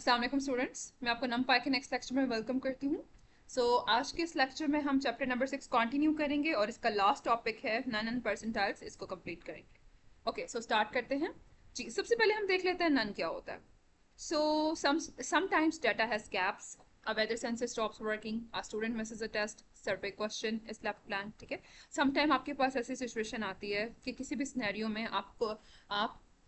अस्सलाम वालेकुम स्टूडेंट्स, मैं आपको नमपाई के नेक्स्ट लेक्चर में वेलकम करती हूँ। आज के इस लेक्चर में हम चैप्टर नंबर 6 कंटिन्यू करेंगे और इसका लास्ट टॉपिक है नन एंड परसेंटाइल्स। इसको कंप्लीट करेंगे। ओके, सो स्टार्ट करते हैं। जी, सबसे पहले हम देख लेते हैं नन क्या होता है। सो sometimes data has gaps, a weather sensor stops working, a student misses a test, survey question is left blank। ठीक है, समटाइम आपके पास ऐसी सिचुएशन आती है कि किसी भी सिनेरियो में आप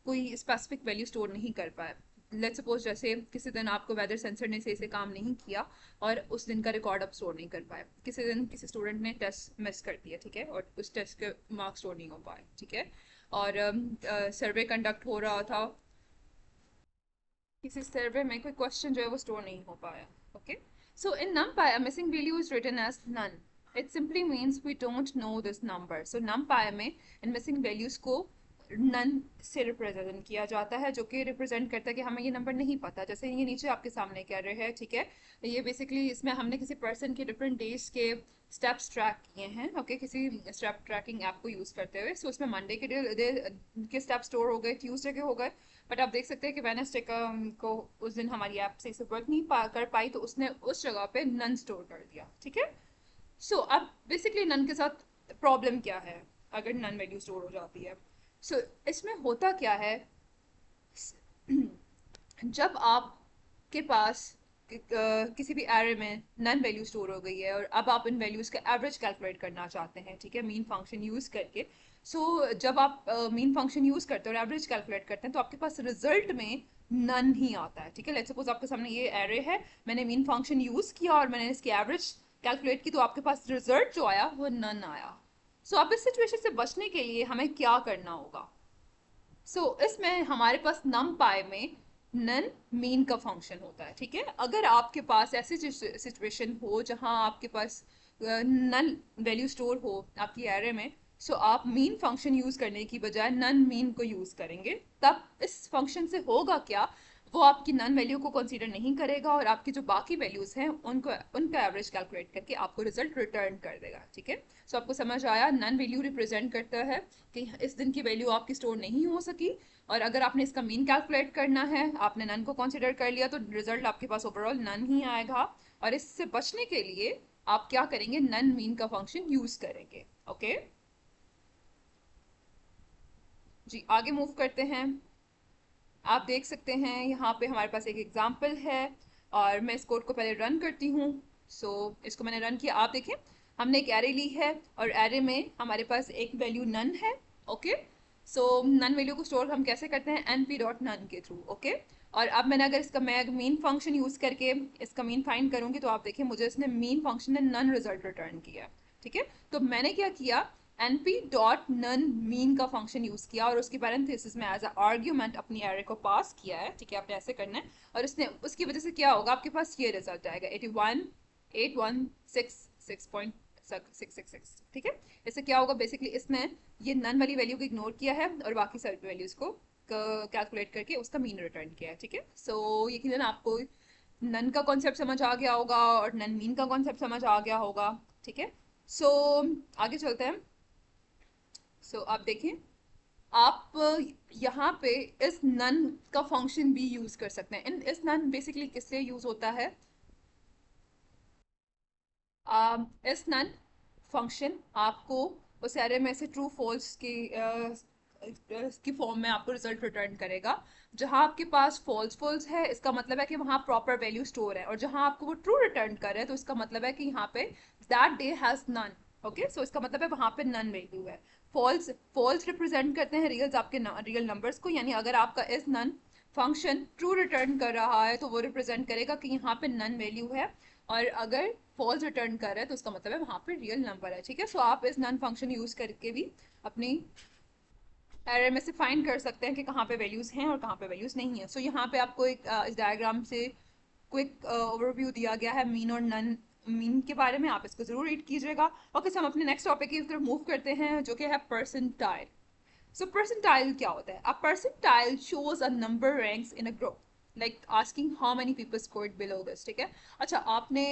कोई स्पेसिफिक वैल्यू स्टोर नहीं कर पाए। लेट्स सपोज जैसे किसी दिन आपको वेदर सेंसर ने सही से काम नहीं किया और उस दिन का रिकॉर्ड आप स्टोर नहीं कर पाए। किसी दिन किसी स्टूडेंट ने टेस्ट मिस कर दिया, ठीक है, और उस टेस्ट के मार्क्स स्टोर नहीं हो पाए, ठीक है। और सर्वे कंडक्ट हो रहा था, किसी सर्वे में कोई क्वेश्चन जो है वो स्टोर नहीं हो पाया। Okay, so in numpy a missing value is written as none. It simply means we don't know this number. So numpy में इन missing values को नन से रिप्रेजेंट किया जाता है, जो कि रिप्रेजेंट करता है कि हमें ये नंबर नहीं पता। जैसे ये नीचे आपके सामने कह रहे हैं, ठीक है, ये बेसिकली इसमें हमने किसी पर्सन के डिफरेंट डेज के स्टेप्स ट्रैक किए हैं। ओके, किसी स्टेप ट्रैकिंग ऐप को यूज करते हुए। सो उसमें मंडे के स्टेप स्टोर हो गए, ट्यूसडे के हो गए, बट आप देख सकते हैं कि वेडनेसडे को उस दिन हमारी ऐप सही से वर्क नहीं कर पाई, तो उसने उस जगह पे नन स्टोर कर दिया, ठीक है। अब बेसिकली नन के साथ प्रॉब्लम क्या है अगर नन वैल्यू स्टोर हो जाती है। इसमें होता क्या है, जब आपके पास किसी भी एरे में नन वैल्यू स्टोर हो गई है और अब आप इन वैल्यूज का एवरेज कैलकुलेट करना चाहते हैं, ठीक है, मीन फंक्शन यूज करके। जब आप मीन फंक्शन यूज करते हैं और एवरेज कैलकुलेट करते हैं, तो आपके पास रिजल्ट में नन ही आता है, ठीक है। लेट्स सपोज आपके सामने ये एरे है, मैंने मीन फंक्शन यूज किया और मैंने इसकी एवरेज कैलकुलेट की, तो आपके पास रिजल्ट जो आया वो नन आया। अब इस सिचुएशन से बचने के लिए हमें क्या करना होगा। इसमें हमारे पास नम पाई में नन मीन का फंक्शन होता है, ठीक है। अगर आपके पास ऐसी सिचुएशन हो जहां आपके पास नन वैल्यू स्टोर हो आपकी एरे में, आप मीन फंक्शन यूज करने की बजाय नन मीन को यूज करेंगे, तब इस फंक्शन से होगा क्या, वो आपकी नन वैल्यू को कंसीडर नहीं करेगा और आपकी जो बाकी वैल्यूज हैं उनको उनका एवरेज कैलकुलेट करके आपको रिजल्ट रिटर्न कर देगा, ठीक है। आपको समझ आया, नन वैल्यू रिप्रेजेंट करता है कि इस दिन की वैल्यू आपकी स्टोर नहीं हो सकी, और अगर आपने इसका मीन कैलकुलेट करना है, आपने नन को कंसीडर कर लिया, तो रिजल्ट आपके पास ओवरऑल नन ही आएगा। और इससे बचने के लिए आप क्या करेंगे, नन मीन का फंक्शन यूज करेंगे। ओके जी, आगे मूव करते हैं। आप देख सकते हैं यहाँ पे हमारे पास एक एग्जाम्पल है और मैं इस कोड को पहले रन करती हूँ। इसको मैंने रन किया, आप देखें हमने एक एरे ली है और एरे में हमारे पास एक वैल्यू नन है। ओके, नन वैल्यू को स्टोर हम कैसे करते हैं, np.none के थ्रू। ओके, और अब मैंने अगर इसका मैं मीन फंक्शन यूज करके इसका मीन फाइंड करूंगी, तो आप देखें मुझे इसने मीन फंक्शन ने नन रिजल्ट रिटर्न किया, ठीक है। तो मैंने क्या किया, np.none मीन का फंक्शन यूज किया और उसकी पैरेंथेसिस में एज अ आर्ग्यूमेंट अपनी एरे को पास किया है, ठीक है। आपने ऐसे करना है और इसने उसकी वजह से क्या होगा, आपके पास ये रिजल्ट आएगा 818166.666, ठीक है। इससे क्या होगा, बेसिकली इसने ये नन वाली वैल्यू को इग्नोर किया है और बाकी सारी वैल्यूज को कैलकुलेट करके उसका मीन रिटर्न किया है, ठीक है। यकीनन आपको नन का कॉन्सेप्ट समझ आ गया होगा और नन मीन का कॉन्सेप्ट समझ आ गया होगा, ठीक है। सो आगे चलते हैं। आप देखें, आप यहाँ पे इस नन का फंक्शन भी यूज कर सकते हैं। इस नन बेसिकली किससे यूज होता है, इस नन फंक्शन आपको उस एरे में से ट्रू फॉल्स की फॉर्म में आपको रिजल्ट रिटर्न करेगा। जहां आपके पास फॉल्स फॉल्स है, इसका मतलब है कि वहां प्रॉपर वैल्यू स्टोर है, और जहां आपको वो ट्रू रिटर्न करे तो इसका मतलब है कि यहाँ पे that day has none. Okay, इसका मतलब है वहां पे नन वैल्यू है। फॉल्स फॉल्स रिप्रेजेंट करते हैं रियल्स, आपके रियल नंबर्स को, यानी अगर आपका इस नन फंक्शन ट्रू रिटर्न कर रहा है तो वो रिप्रेजेंट करेगा कि यहाँ पे नन वैल्यू है, और अगर फॉल्स रिटर्न कर रहा है तो उसका मतलब है वहां पे रियल नंबर है, ठीक है। आप इस नन फंक्शन यूज करके भी अपनी एरे में से फाइंड कर सकते हैं कि कहाँ पे वैल्यूज हैं और कहाँ पे वैल्यूज नहीं है। यहाँ पे आपको एक इस डायग्राम से क्विक ओवरव्यू दिया गया है मीन और नन मीन के बारे में, आप इसको जरूर रीड कीजिएगा। ओके, हम अपने नेक्स्ट टॉपिक की तरफ मूव करते हैं, जो कि है परसेंटाइल। परसेंटाइल क्या होता है, a percentile shows a number ranks in a group, like asking how many people scored below this, ठीक है। अच्छा, आपने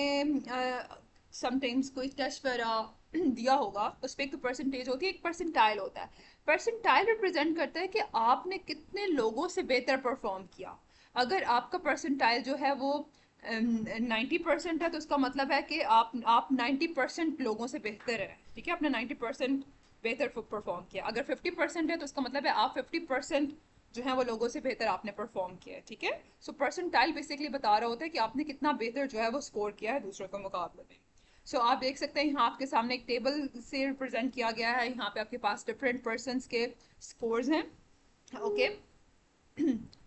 समटाइम्स कोई टेस्ट वगैरह दिया होगा, उस पर एक तो परसेंटेज होती है, एक परसेंटाइल होता है। परसेंटाइल रिप्रेजेंट करता है कि आपने कितने लोगों से बेहतर परफॉर्म किया। अगर आपका परसेंटाइल जो है वो 90% है, तो उसका मतलब है कि आप 90% लोगों से बेहतर है, ठीक है, आपने 90% बेहतर परफॉर्म किया। अगर 50% है तो उसका मतलब है आप 50% जो है वो लोगों से बेहतर आपने परफॉर्म किया है, ठीक है। सो परसेंटाइल बेसिकली बता रहा होता है कि आपने कितना बेहतर जो है वो स्कोर किया है दूसरों के मुकाबले में। सो आप देख सकते हैं यहाँ आपके सामने एक टेबल से रिप्रेजेंट किया गया है, यहाँ पे आपके पास डिफरेंट पर्सन के स्कोर्स हैं, ओके।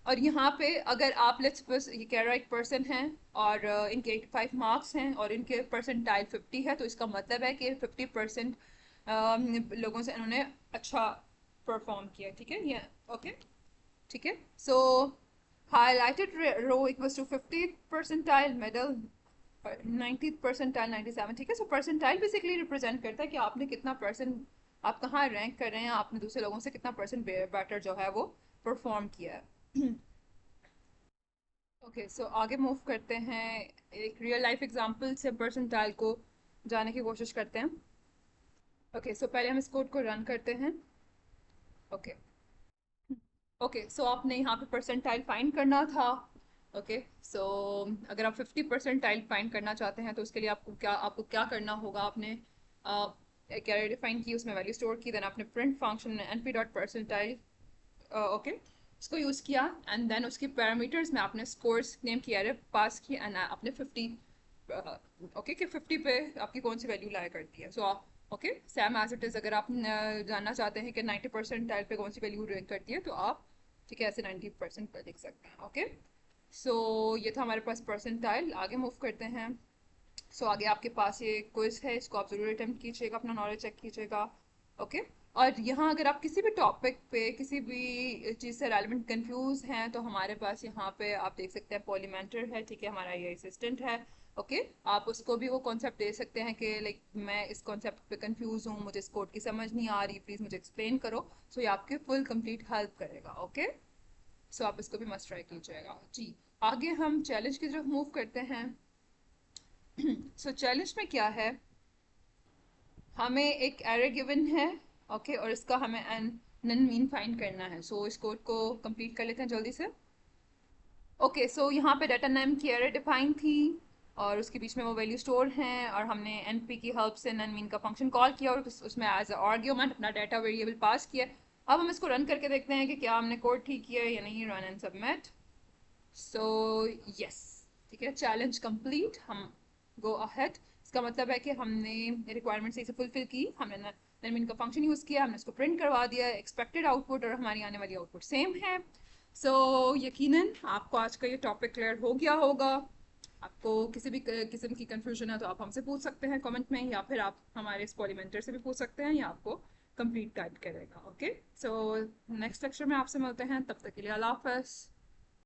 और यहाँ पे अगर आप लेट्स सपोज ये कह रहा है एक पर्सन है और इनके 85 मार्क्स हैं और इनके परसेंटाइल 50 है, तो इसका मतलब है कि 50% लोगों से इन्होंने अच्छा परफॉर्म किया, ठीक है ये, ओके, ठीक है। So highlighted row equals to 50 percentile, middle 90 percentile, 97, ठीक है। सो परसेंटाइल बेसिकली रिप्रेजेंट करता है कि आपने कितना परसेंट, आप कहाँ रैंक कर रहे हैं, आपने दूसरे लोगों से कितना परसेंट बेटर जो है वो परफॉर्म किया है। ओके, सो आगे मूव करते हैं, एक रियल लाइफ एग्जांपल से परसेंटाइल को जाने की कोशिश करते हैं। ओके, सो पहले हम इस कोड को रन करते हैं। ओके, ओके, सो आपने यहाँ पे परसेंटाइल फाइंड करना था। ओके, सो अगर आप 50 परसेंटाइल फाइंड करना चाहते हैं तो उसके लिए आपको क्या करना होगा, आपने एक एरे डिफाइन की, उसमें वैल्यू स्टोर की, देन आपने प्रिंट फंक्शन में np डॉट परसेंटाइल, ओके, इसको यूज़ किया, एंड देन उसके पैरामीटर्स में आपने स्कोर्स नेम की एरे पास की, एंड आपने 50 ओके कि 50 पे आपकी कौन सी वैल्यू लाया करती है। सो आप okay same as it is, अगर आप जानना चाहते हैं कि 90 परसेंटाइल पे कौन सी वैल्यू रैंक करती है तो आप ठीक है ऐसे 90% पर लिख सकते हैं, ओके। सो ये था हमारे पास परसेंटाइल। आगे मूव करते हैं। सो आगे आपके पास ये क्विज है, इसको आप ज़रूर अटेम्प्ट कीजिएगा, अपना नॉलेज चेक कीजिएगा, ओके। और यहाँ अगर आप किसी भी टॉपिक पे किसी भी चीज़ से रेलिवेंट कंफ्यूज हैं तो हमारे पास यहाँ पे आप देख सकते हैं पॉलीमेंटर है, ठीक है, हमारा ये असिस्टेंट है, ओके। आप उसको भी वो कॉन्सेप्ट दे सकते हैं कि लाइक मैं इस कॉन्सेप्ट पे कंफ्यूज हूँ, मुझे इस कोड की समझ नहीं आ रही, प्लीज़ मुझे एक्सप्लेन करो। सो ये आपके फुल कंप्लीट हेल्प करेगा, ओके। सो आप इसको भी मस्ट ट्राई कीजिएगा जी। आगे हम चैलेंज की तरफ मूव करते हैं। सो चैलेंज में क्या है, हमें एक एरे गिवन है, ओके, और इसका हमें एन नन मीन फाइंड करना है। सो इस कोड को कंप्लीट कर लेते हैं जल्दी से। ओके, सो यहाँ पे डाटा नेम की एरे डिफाइन थी और उसके बीच में वो वैल्यू स्टोर हैं, और हमने एनपी की हेल्प से नन मीन का फंक्शन कॉल किया और उसमें एज अ आर्ग्यूमेंट अपना डाटा वेरिएबल पास किया। अब हम इसको रन करके देखते हैं कि क्या हमने कोड ठीक किया है या नहीं। Run and submit. So yes, ठीक है, चैलेंज कंप्लीट, हम गो अहेड। इसका मतलब है कि हमने रिक्वायरमेंट से इसे फुलफिल की, हमने नरमिन का फंक्शन यूज़ किया, हमने इसको प्रिंट करवा दिया, एक्सपेक्टेड आउटपुट और हमारी आने वाली आउटपुट सेम है। सो यकीनन आपको आज का ये टॉपिक क्लियर हो गया होगा। आपको किसी भी किस्म की कंफ्यूजन है तो आप हमसे पूछ सकते हैं कमेंट में, या फिर आप हमारे इस पॉलीमेंटर से भी पूछ सकते हैं, या आपको कंप्लीट गाइड करेगा, ओके। सो नेक्स्ट लेक्चर में आपसे मिलते हैं, तब तक के लिए अल्लाह हाफ़िज़।